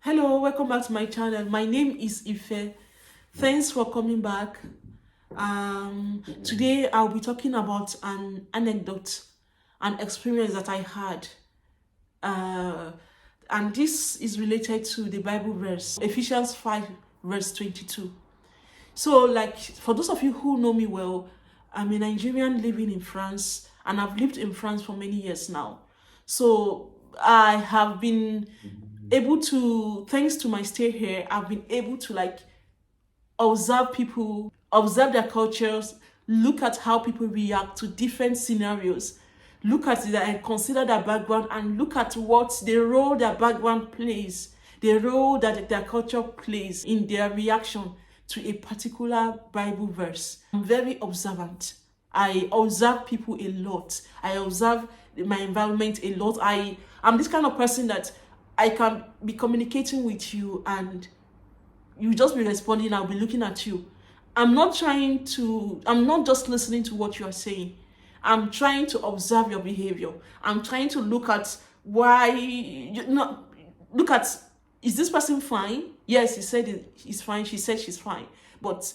Hello, welcome back to my channel. My name is Ife. Thanks for coming back. Today I'll be talking about an anecdote, an experience that I had. And this is related to the Bible verse, Ephesians 5 verse 22. So, like, for those of you who know me well, I'm a Nigerian living in France, and I've lived in France for many years now. So I have been able to, thanks to my stay here, I've been able to observe people, observe their cultures, look at how people react to different scenarios, look at that and consider their background, and look at what the role their background plays, the role that their culture plays in their reaction to a particular Bible verse. I'm very observant. I observe people a lot. I observe my environment a lot. I'm this kind of person that I can be communicating with you and you just be responding. I'll be looking at you. I'm not just listening to what you are saying. I'm trying to observe your behavior. I'm trying to look at is this person fine? Yes, he said he's fine. She said she's fine. But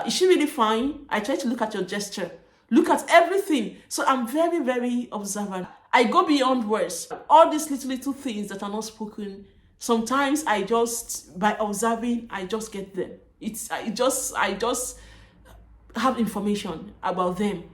is she really fine? I try to look at your gesture. Look at everything. So I'm very, very observant. I go beyond words. All these little things that are not spoken, sometimes by observing, I just get them. I just have information about them.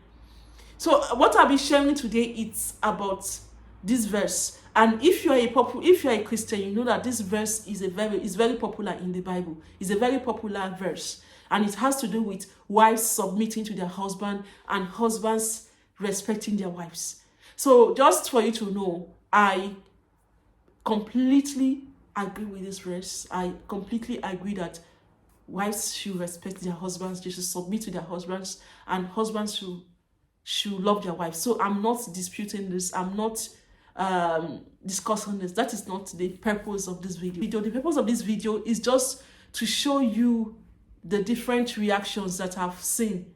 So what I'll be sharing today, it's about this verse. And if you're a Christian, you know that this verse is very popular in the Bible. It's a very popular verse, and it has to do with wives submitting to their husband and husbands respecting their wives. So just for you to know, I completely agree with this verse. I completely agree that wives should respect their husbands, they should submit to their husbands, and husbands should love their wives. So I'm not disputing this. I'm not discussing this. That is not the purpose of this video. The purpose of this video is just to show you the different reactions that I've seen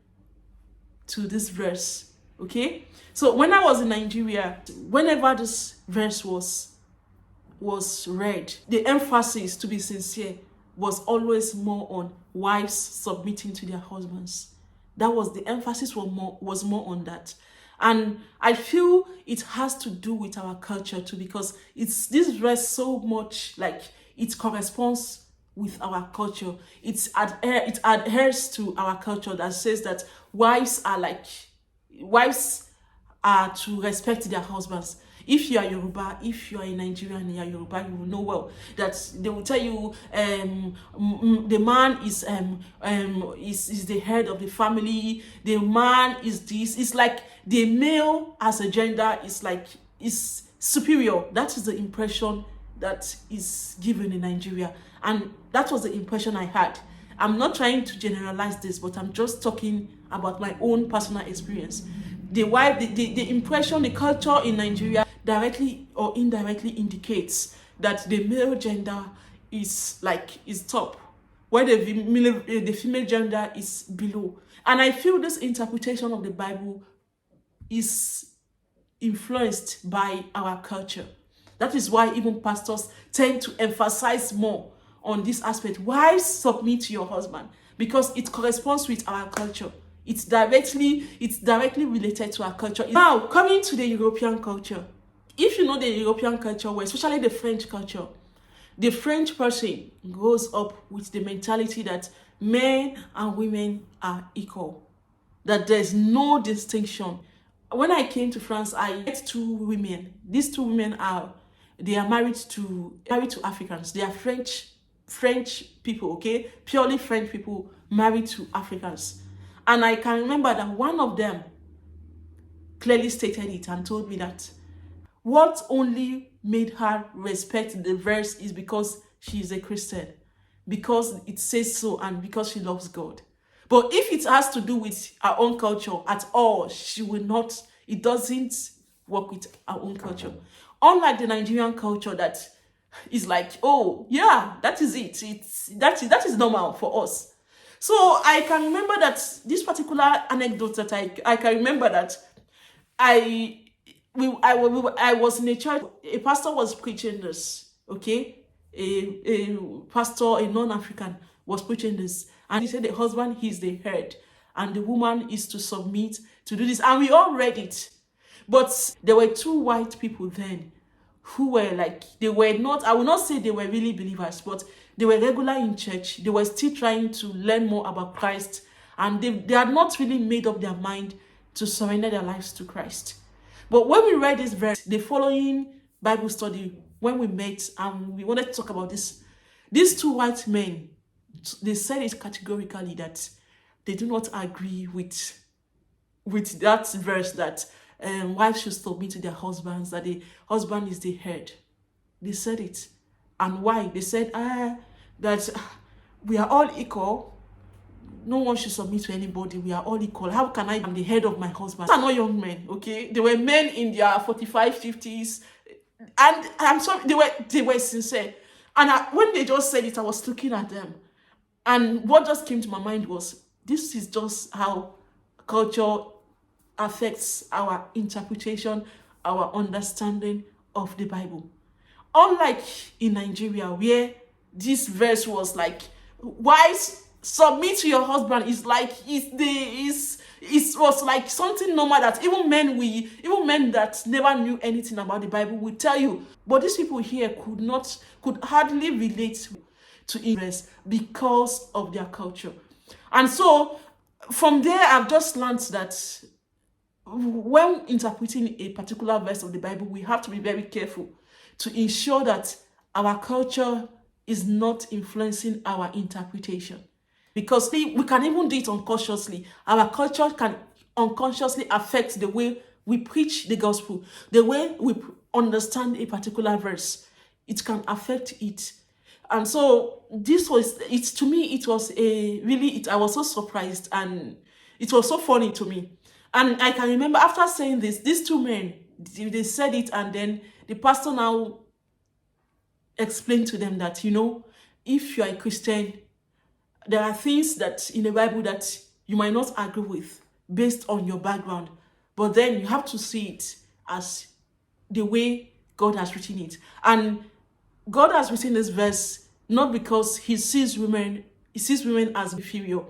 to this verse. Okay? So when I was in Nigeria, whenever this verse was read, the emphasis, to be sincere, was always more on wives submitting to their husbands. That was the emphasis was more on that. And I feel it has to do with our culture too, because this verse so much like it corresponds with our culture. It adheres to our culture that says that wives are to respect their husbands. If you are Yoruba, if you are a Nigerian and you are Yoruba, you will know well that they will tell you the man is the head of the family. The man is this. It's like the male as a gender is superior. That is the impression that is given in Nigeria, and that was the impression I had. I'm not trying to generalize this, but I'm just talking about my own personal experience. The impression, the culture in Nigeria directly or indirectly indicates that the male gender is top, while the female gender is below. And I feel this interpretation of the Bible is influenced by our culture. That is why even pastors tend to emphasize more on this aspect. Wives, submit to your husband, because it corresponds with our culture. It's directly related to our culture. Now, coming to the European culture. If you know the European culture, well, especially the French culture, the French person grows up with the mentality that men and women are equal, that there's no distinction. When I came to France, I met two women. These two women are married to Africans. They are French people, okay? Purely French people married to Africans. And I can remember that one of them clearly stated it and told me that what only made her respect the verse is because she is a Christian, because it says so, and because she loves God. But if it has to do with our own culture at all, she will not. It doesn't work with our own culture. Unlike the Nigerian culture that is like, oh yeah, that is it. That is normal for us. So I can remember that this particular anecdote that I can remember that I was in a church. A pastor was preaching this, okay, a pastor, a non-African, was preaching this, and he said the husband is the head and the woman is to submit to do this, and we all read it. But there were two white people then who were like, they were not, I will not say they were really believers, but they were regular in church. They were still trying to learn more about Christ, and they had not really made up their mind to surrender their lives to Christ. But when we read this verse, the following Bible study, when we met and we wanted to talk about this, these two white men, they said it categorically that they do not agree with that verse that wives should submit to their husbands, that the husband is the head. They said it. And why? They said that we are all equal. No one should submit to anybody. We are all equal. How can I be the head of my husband? These are not young men, okay? They were men in their 45, 50s. And I'm sorry, they were sincere. And when they just said it, I was looking at them. And what just came to my mind was, this is just how culture affects our interpretation, our understanding of the Bible. Unlike in Nigeria, where this verse was like, wives, submit to your husband, is like it was like something normal that even men that never knew anything about the Bible would tell you. But these people here could hardly relate to it because of their culture. And so from there, I've just learned that when interpreting a particular verse of the Bible, we have to be very careful to ensure that our culture is not influencing our interpretation. Because we can even do it unconsciously. Our culture can unconsciously affect the way we preach the gospel, the way we understand a particular verse. It can affect it. And so to me, it was I was so surprised, and it was so funny to me. And I can remember after saying this, these two men, they said it, and then the pastor now explained to them that, if you are a Christian, there are things that in the Bible that you might not agree with based on your background, but then you have to see it as the way God has written it. And God has written this verse not because he sees women as inferior,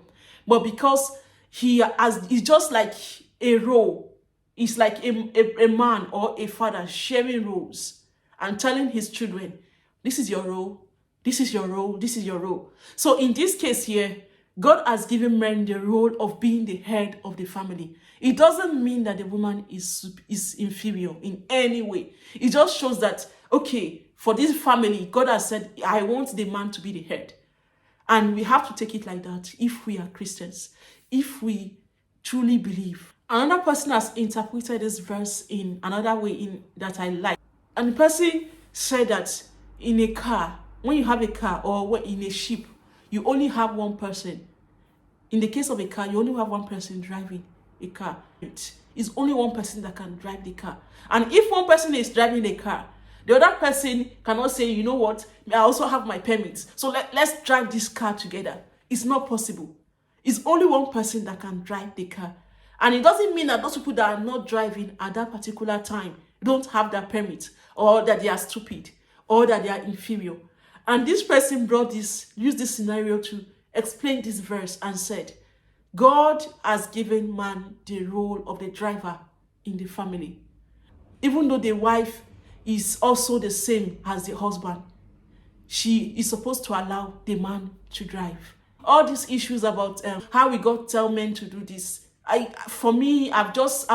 but because it's just like a role. It's like a man or a father sharing roles and telling his children, this is your role, this is your role, this is your role. So in this case here, God has given men the role of being the head of the family. It doesn't mean that the woman is inferior in any way. It just shows that, okay, for this family, God has said, I want the man to be the head. And we have to take it like that if we are Christians, if we truly believe. Another person has interpreted this verse in another way that I like. And the person said that in a car, when you have a car or in a ship, you only have one person. In the case of a car, you only have one person driving a car. It's only one person that can drive the car. And if one person is driving the car, the other person cannot say, you know what, I also have my permits, so let's drive this car together. It's not possible. It's only one person that can drive the car. And it doesn't mean that those people that are not driving at that particular time don't have that permit, or that they are stupid, or that they are inferior. And this person used this scenario to explain this verse and said, God has given man the role of the driver in the family. Even though the wife is also the same as the husband, she is supposed to allow the man to drive. All these issues about how we tell men to do this, for me, I've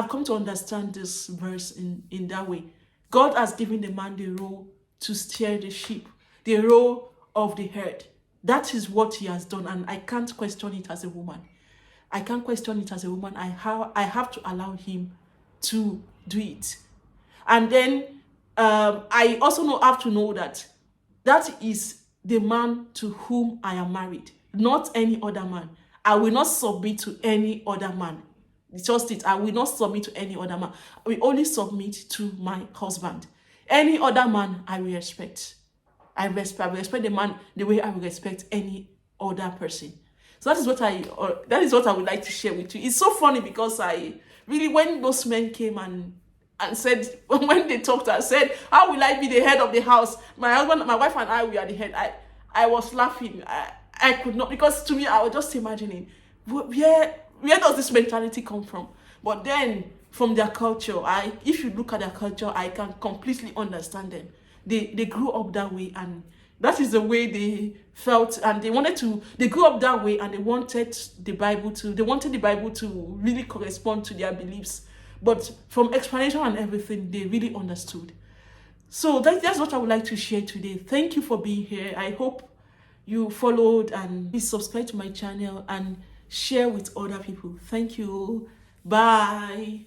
come to understand this verse in that way. God has given the man the role to steer the ship, the role of the head. That is what he has done, and I can't question it as a woman. I can't question it as a woman. I have to allow him to do it. And then I also have to know that is the man to whom I am married, not any other man. I will not submit to any other man. Just it. I will not submit to any other man. I will only submit to my husband. Any other man, I will respect. I will respect the man the way I will respect any other person. So that is what I would like to share with you. It's so funny because when those men came and and said, when they talked, I said, how will I be the head of the house? My husband, my wife and I, we are the head. I was laughing. I could not, because to me, I was just imagining, where does this mentality come from? But then, from their culture, if you look at their culture, I can completely understand them. They grew up that way, and that is the way they felt, and they grew up that way, and they wanted the Bible to really correspond to their beliefs. But from explanation and everything, they really understood. So that's what I would like to share today. Thank you for being here. I hope you followed, and please subscribe to my channel and share with other people. Thank you. Bye.